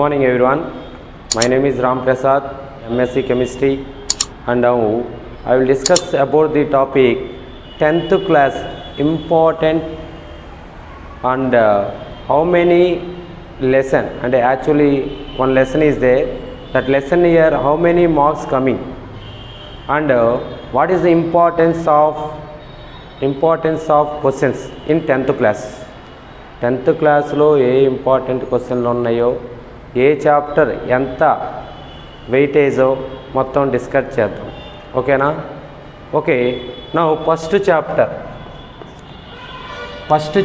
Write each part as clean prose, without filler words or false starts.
morning everyone. My name is Ram Prasad, MSc Chemistry, and now I will discuss about the topic 10th class important and how many lesson, and actually one lesson is there. That lesson here how many marks coming, and what is the importance of questions in 10th class. 10th క్లాస్లో ఏ important క్వశ్చన్లు ఉన్నాయో, ఏ chapter ఎంత వెయిటేజో మొత్తం discuss చేద్దాం. ఓకేనా? Okay, నా first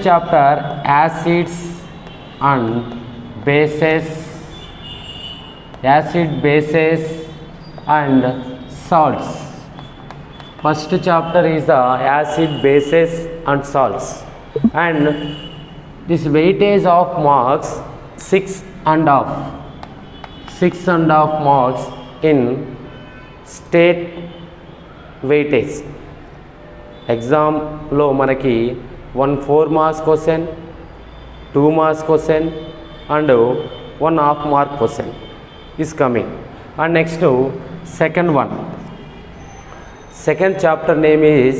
chapter acids and bases, acid bases and salts. First chapter is the acid bases and salts, and this weightage of marks 6.5 marks in state weightage. ఎగ్జామ్లో మనకి 4 marks question, 2 marks question and 1.5 mark question is coming. And next second chapter name is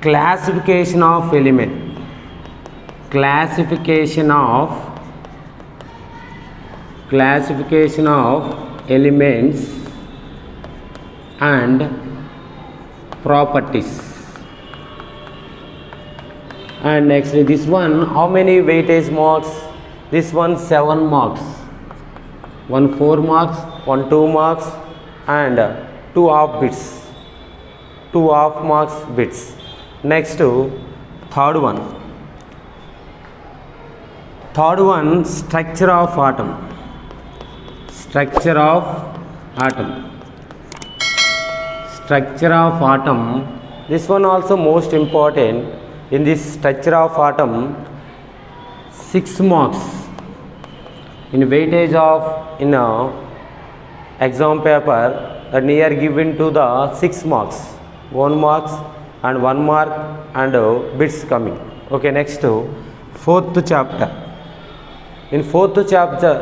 classification of element. Classification of elements and properties. And next this one, how many weightage marks? This one 7 marks, 1 4 marks, 1 2 marks and 2 half bits, 2 half marks bits. Next third one structure of atom. Structure of atom, this one also most important. In this structure of atom 6 marks in weightage of in a exam paper, near given to the 6 marks, 1 marks and 1 mark and bits coming. Okay, next fourth chapter. In fourth chapter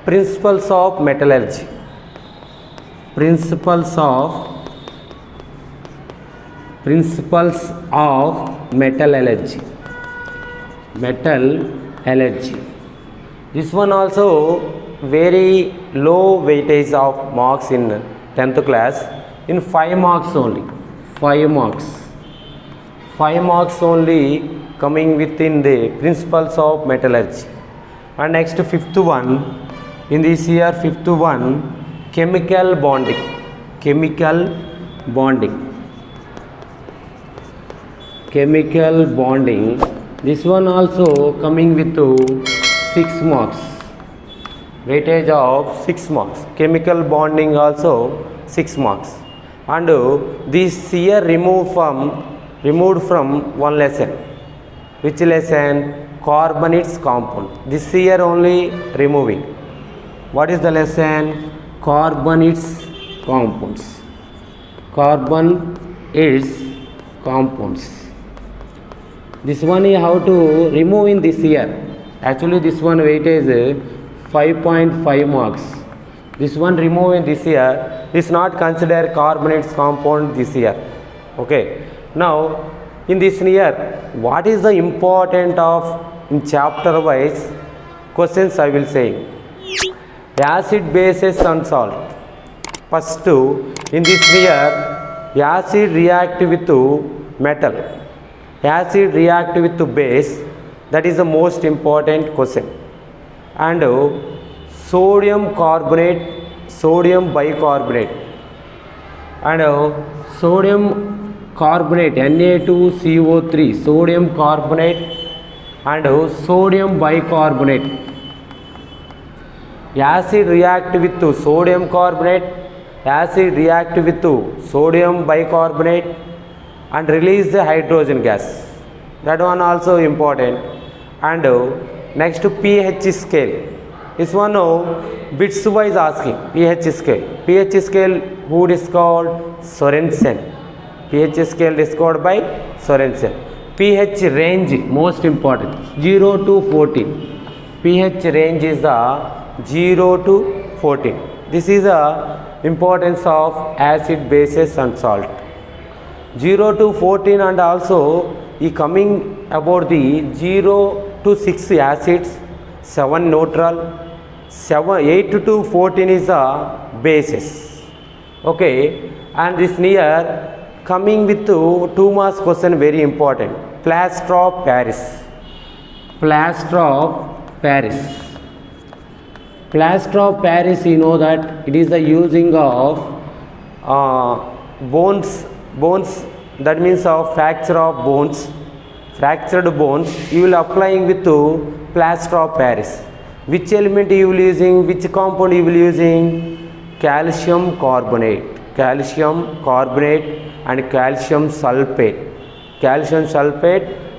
principles of metallurgy. Principles of metallurgy. This one also very low weightage of marks in 10th class, in 5 marks only. 5 marks only coming within the principles of metallurgy. And next fifth one, in this year fifth one, chemical bonding. This one also coming with 6 marks, weightage of 6 marks. Chemical bonding also 6 marks. And this year removed from one lesson. Which lesson? Carbonates compound. This year only removing. What is the lesson? Carbonates compounds. This one you have to remove in this year. Actually this one weightage 5.5 marks. This one remove in this year. This not consider carbonates compound this year. Okay, now in this year what is the important of in chapter wise questions I will say. Acid bases and salt. First in this year acid react with metal, acid react with base, that is the most important question. And sodium carbonate, sodium bicarbonate and sodium carbonate Na2CO3, sodium carbonate and sodium bicarbonate. Acid react with sodium carbonate, acid react with sodium bicarbonate and release the hydrogen gas. That one also important. And next pH scale. This one bits wise asking. pH scale who discovered? Sorensen. pH scale discovered by Sorensen. pH range most important, 0 to 14. pH range is the 0 to 14. This is the importance of acid, bases and salt. 0 to 14 and also coming about the 0 to 6 acids, 7 neutral, 8 to 14 is the bases. Okay, and this near coming with 2 marks question, very important. Plaster of Paris. Plaster of Paris. Plaster of Paris, you know that it is the using of bones, that means of fracture of bones, fractured bones, you will applying with plaster of Paris. Which element you will using, which compound you will using? Calcium carbonate, and calcium sulfate,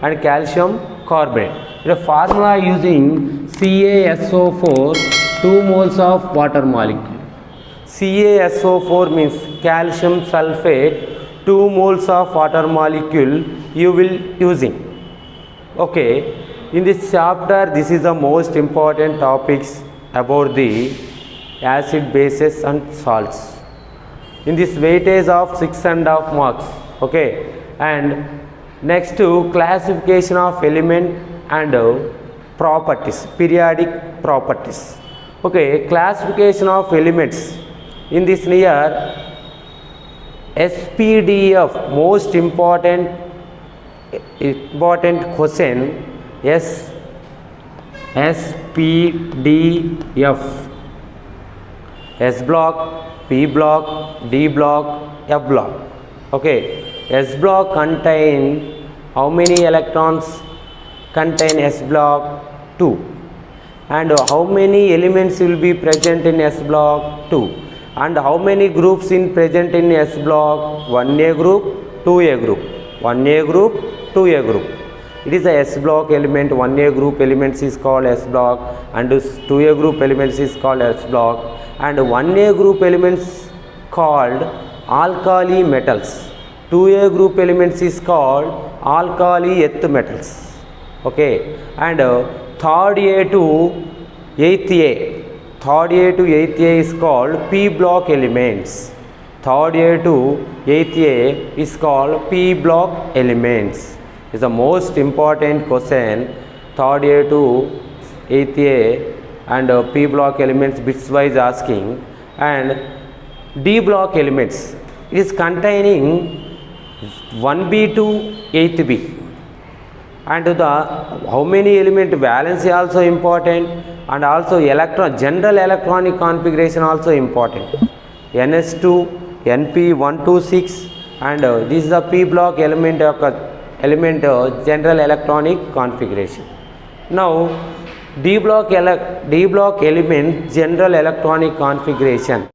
and calcium carbonate. The formula using CaSO4, 2 moles of water molecule. CaSO4 means calcium sulfate, 2 moles of water molecule you will using. Okay, in this chapter this is the most important topics about the acid, bases and salts. In this weightage of 6.5 marks. Okay, and next to classification of element and properties, periodic properties. Okay, classification of elements. In this near SPDF, most important question. SPDF. S block, P block, D block, F block. Okay, S block contain how many electrons? Contain S block 2. And how many elements will be present in S block? 2. And how many groups in present in S block? 1A group, 2A group, 1A group, 2A group. It is a S block element. 1A group elements is called S block, and 2A group elements is called S block, and 1A group elements called alkali metals. 2A group elements is called alkali earth metals. Okay, and third A to 8th A, third A to 8th A is called P block elements. Third A to 8th A is called P block elements. Is the most important question. Third A to 8th A and P block elements bits wise asking, and D block elements, it is containing 1B to 8B. And the how many element, valency also important, and also electron, general electronic configuration also important. NS2, NP126, and this is the P block element general electronic configuration. Now D block element general electronic configuration.